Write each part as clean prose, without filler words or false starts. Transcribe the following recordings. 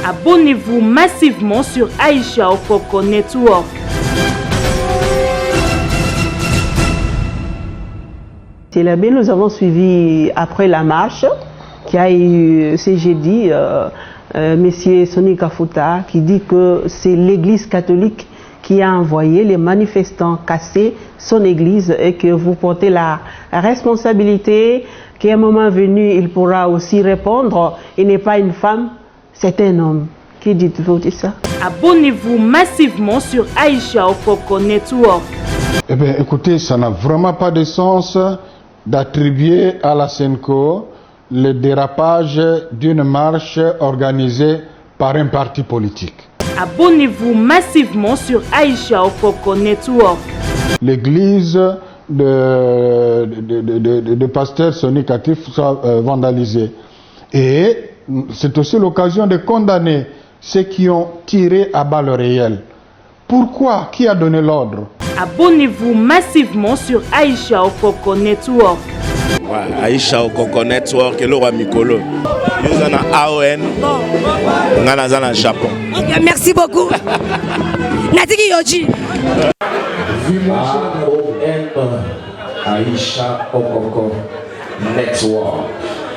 Abonnez-vous massivement sur Aïcha Okoko Network. C'est l'abbé, nous avons suivi après la marche qui a eu ce jeudi Monsieur Sonny Kafuta qui dit que c'est l'église catholique qui a envoyé les manifestants casser son église et que vous portez la responsabilité, qu'à un moment venu il pourra aussi répondre. Il n'est pas une femme, c'est un homme. Qui dites-vous de ça? Abonnez-vous massivement sur Aïcha Okoko Network. Eh bien, écoutez, ça n'a vraiment pas de sens d'attribuer à la SENCO le dérapage d'une marche organisée par un parti politique. Abonnez-vous massivement sur Aïcha Okoko Network. L'église de pasteur Sonny Katif soit vandalisée. Et c'est aussi l'occasion de condamner ceux qui ont tiré à balles réelles. Pourquoi? Qui a donné l'ordre? Abonnez-vous massivement sur Aïcha Okoko Network. Aïcha Okoko Network, le roi Mikolo. Nous sommes à AON, nous sommes au Japon. Okay, merci beaucoup. Natiki Yoji. AON, Aïcha Okoko Network.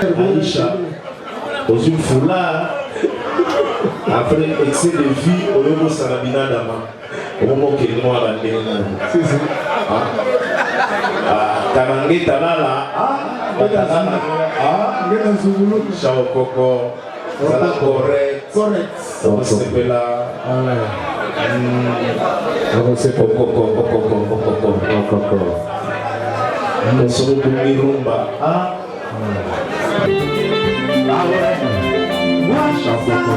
Aïcha, dans une foulard, après excès de vie, au niveau Sarabina Dama, au moment qu'il est noir à la Tanangé Tanala, Chao Koko, Zala correct, on s'appelle là, on se retrouve Rumba, Chao Koko.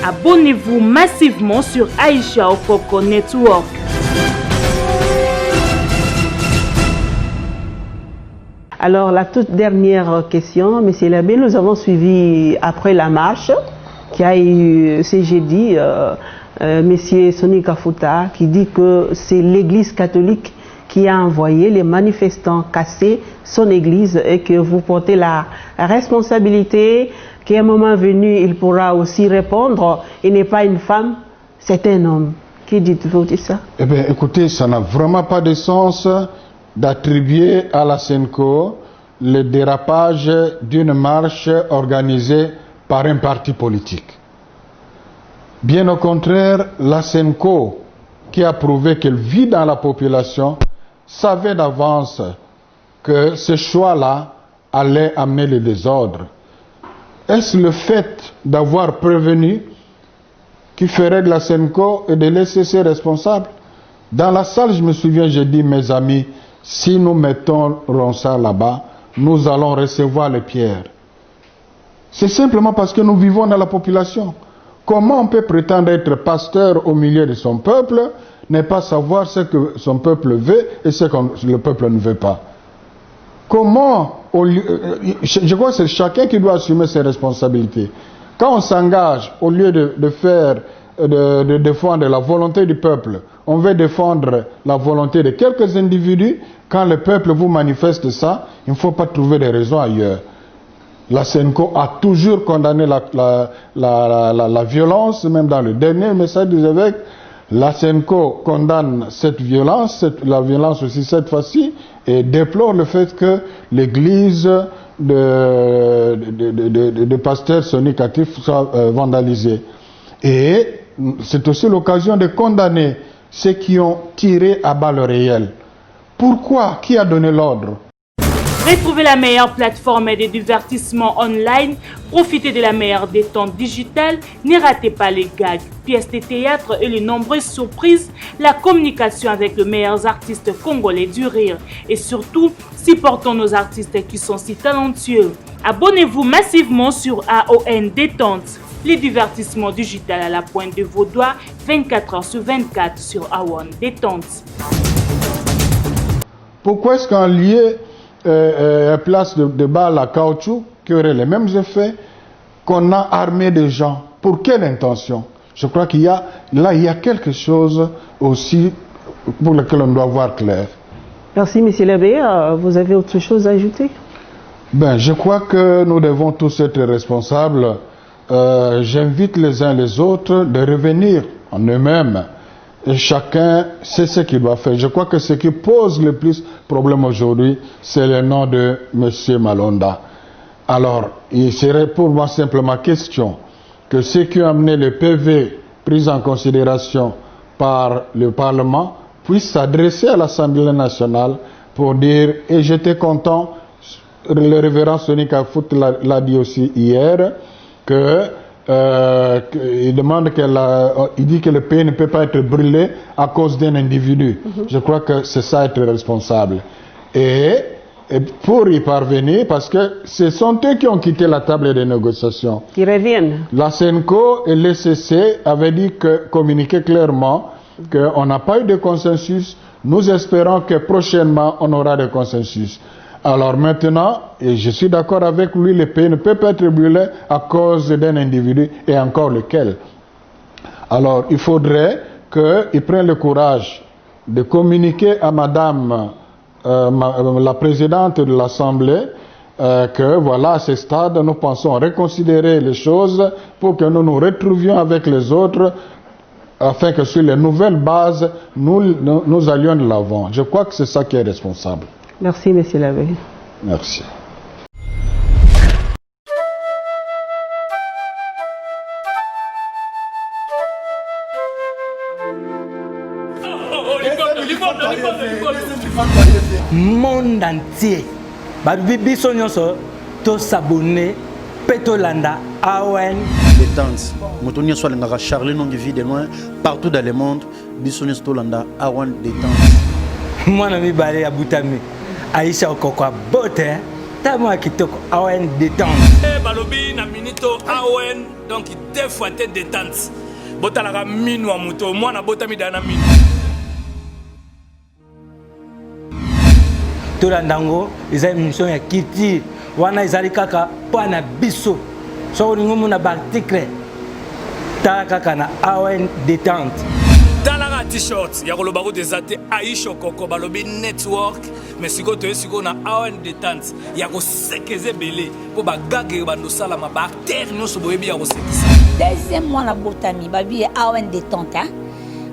Abonnez-vous massivement sur Aïcha Okoko Network. Alors la toute dernière question, Monsieur l'abbé, nous avons suivi après la marche qui a eu ce jeudi Monsieur Sonny Kafuta qui dit que c'est l'église catholique qui a envoyé les manifestants casser son église et que vous portez la responsabilité, qu'à un moment venu il pourra aussi répondre. Il n'est pas une femme, c'est un homme. Qui dites-vous de ça? Eh bien, écoutez, ça n'a vraiment pas de sens d'attribuer à la SENCO le dérapage d'une marche organisée par un parti politique. Bien au contraire, la SENCO, qui a prouvé qu'elle vit dans la population, savait d'avance que ce choix-là allait amener le désordre. Est-ce le fait d'avoir prévenu qui ferait de la SENCO et de laisser ses responsables? Dans la salle, je me souviens, j'ai dit, mes amis, si nous mettons ça là-bas, nous allons recevoir les pierres. C'est simplement parce que nous vivons dans la population. Comment on peut prétendre être pasteur au milieu de son peuple, ne pas savoir ce que son peuple veut et ce que le peuple ne veut pas? Comment, je crois que c'est chacun qui doit assumer ses responsabilités. Quand on s'engage, au lieu de défendre la volonté du peuple, on veut défendre la volonté de quelques individus. Quand le peuple vous manifeste ça, il ne faut pas trouver des raisons ailleurs. La SENCO a toujours condamné la violence, même dans le dernier message des évêques. La SENCO condamne cette violence, la violence aussi cette fois-ci, et déplore le fait que l'église de pasteur Sonny Katif soit vandalisée. Et c'est aussi l'occasion de condamner ceux qui ont tiré à balles réelles. Pourquoi? Qui a donné l'ordre? Retrouvez la meilleure plateforme de divertissement online, profitez de la meilleure détente digitale, ne ratez pas les gags, pièces de théâtre et les nombreuses surprises, la communication avec les meilleurs artistes congolais du rire et surtout, supportons nos artistes qui sont si talentueux. Abonnez-vous massivement sur AON Détente, les divertissements digital à la pointe de vos doigts, 24 heures sur 24 sur AON Détente. Pourquoi est-ce qu'en lieu place de balles à caoutchouc qui aurait les mêmes effets, qu'on a armé des gens? Pour quelle intention? Je crois qu'il y a quelque chose aussi pour lequel on doit voir clair. Merci, Monsieur l'abbé. Vous avez autre chose à ajouter? Ben, je crois que nous devons tous être responsables. J'invite les uns les autres de revenir en eux-mêmes. Et chacun sait ce qu'il doit faire. Je crois que ce qui pose le plus problème aujourd'hui, c'est le nom de M. Malonda. Alors, il serait pour moi simplement question que ceux qui ont amené le PV pris en considération par le Parlement puissent s'adresser à l'Assemblée nationale pour dire, et j'étais content, le révérend Soni Kafout l'a dit aussi hier, il demande il dit que le pays ne peut pas être brûlé à cause d'un individu. Je crois que c'est ça être responsable. Et pour y parvenir, parce que ce sont eux qui ont quitté la table des négociations. Qui reviennent. La CENCO et l'ECC avaient dit communiqué clairement qu'on n'a pas eu de consensus. Nous espérons que prochainement on aura de consensus. Alors maintenant, et je suis d'accord avec lui, le pays ne peut pas être brûlé à cause d'un individu, et encore lequel. Alors il faudrait qu'il prenne le courage de communiquer à madame la présidente de l'Assemblée que voilà, à ce stade, nous pensons reconsidérer les choses pour que nous nous retrouvions avec les autres afin que sur les nouvelles bases, nous allions de l'avant. Je crois que c'est ça qui est responsable. Merci, Monsieur l'abbé. Merci. Monde entier, biso nyonso to s'abonner, petolanda awen détente. Motonia soit l'engagement Charlie non vie de loin partout dans le monde. Biso nyonso to landa awen détente. Moi na mi balé ya Butami. Aïcha okoko bote, ta moi kitoko awen détente. Balobi na minito awen donc deux fois tête détente. Botala minu wa moto, moi na Botami dana minu. Tolandango, ils ont une mission ya kiti. Wana izali kaka pana biso. So ningumu na article. Ta kaka na awen détente. Talara t-shirt, ya koloba ko desate Aïcha Okoko balobi network, mais siko to siko na awen détente. Ya ko sekeze belé po ba gage ba no sala ma ba terre no so boyebi ya ko sekisa. Deuxième mois na Botami, babi awen détente hein.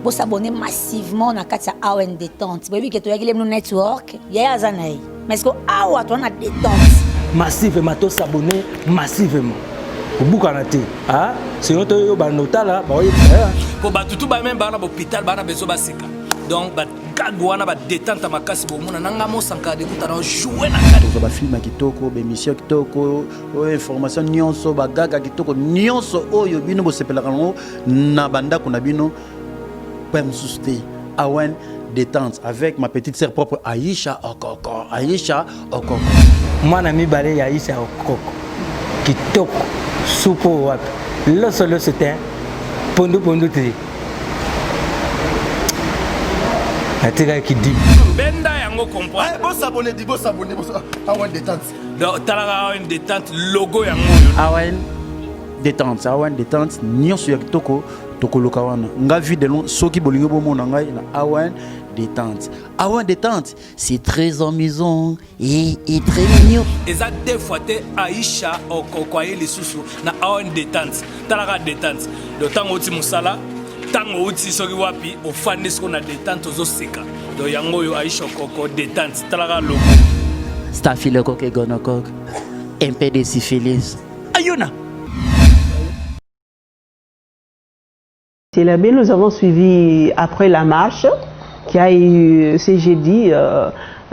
Vous s'abonner massivement na kati awen détente. Boyebi ke to ya kile no network, ya azanaï. Mais ce que awa to na détente. Massivement to s'abonner massivement. Bukanate, ah, sinon to yo banotala, ba oyi ça. Pour batutu ba même ba na hôpital ba na bezo ba sika. Donc ba gagwana ba détente makasi bo mona nanga mo sanka de kutana jouer na kadi. Ba film kitoko, ba émission kitoko, information nyonso ba gaga kitoko nyonso oyo bino bo sepela kango na banda kuna bino pa msuste awen détente avec ma petite sœur propre Aïcha Okoko. Aïcha Okoko. Moi na mi balé ya Aïcha Okoko. Kitoko. Soupo wapi le solo c'était pondo tri atika ki dit benda yango comprendre bo s'abonner awen détente donc talaka awen détente logo yango awen détente nyonso ya kitoko tokoloka wana nga vie de long soki bolingo bomona ngai na awen détente. Awen détente, c'est très amusant et très mignon. Et ça deux fois Aïcha Okoko les sous na awen détente. Talaka détente. Le temps où tu musala, tango uti soki wapi au fan ce qu'on a détente aux oseka. Donc yango yo Aïcha Okoko détente. Talaka logo. Staphylocoque et gonocoque. Un peu de syphilis. Ayuna. C'est l'abbé, nous avons suivi après la marche qui a eu ce jeudi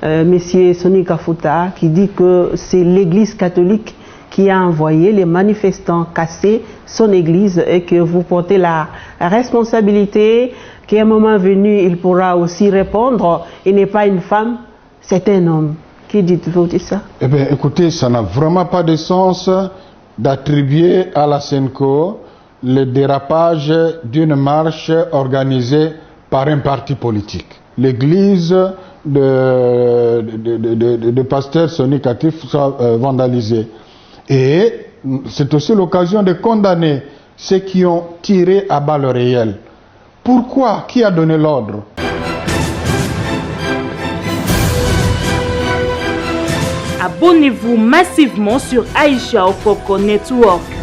Monsieur Soni Kafuta qui dit que c'est l'église catholique qui a envoyé les manifestants casser son église et que vous portez la responsabilité qu'à un moment venu il pourra aussi répondre. Il n'est pas une femme, c'est un homme. Qui dites-vous de ça? Eh bien écoutez, ça n'a vraiment pas de sens d'attribuer à la CENCO le dérapage d'une marche organisée par un parti politique. L'église de pasteur Soni Katif soit vandalisée. Et c'est aussi l'occasion de condamner ceux qui ont tiré à balles réelles. Pourquoi? Qui a donné l'ordre? Abonnez-vous massivement sur Aïcha Okoko Network.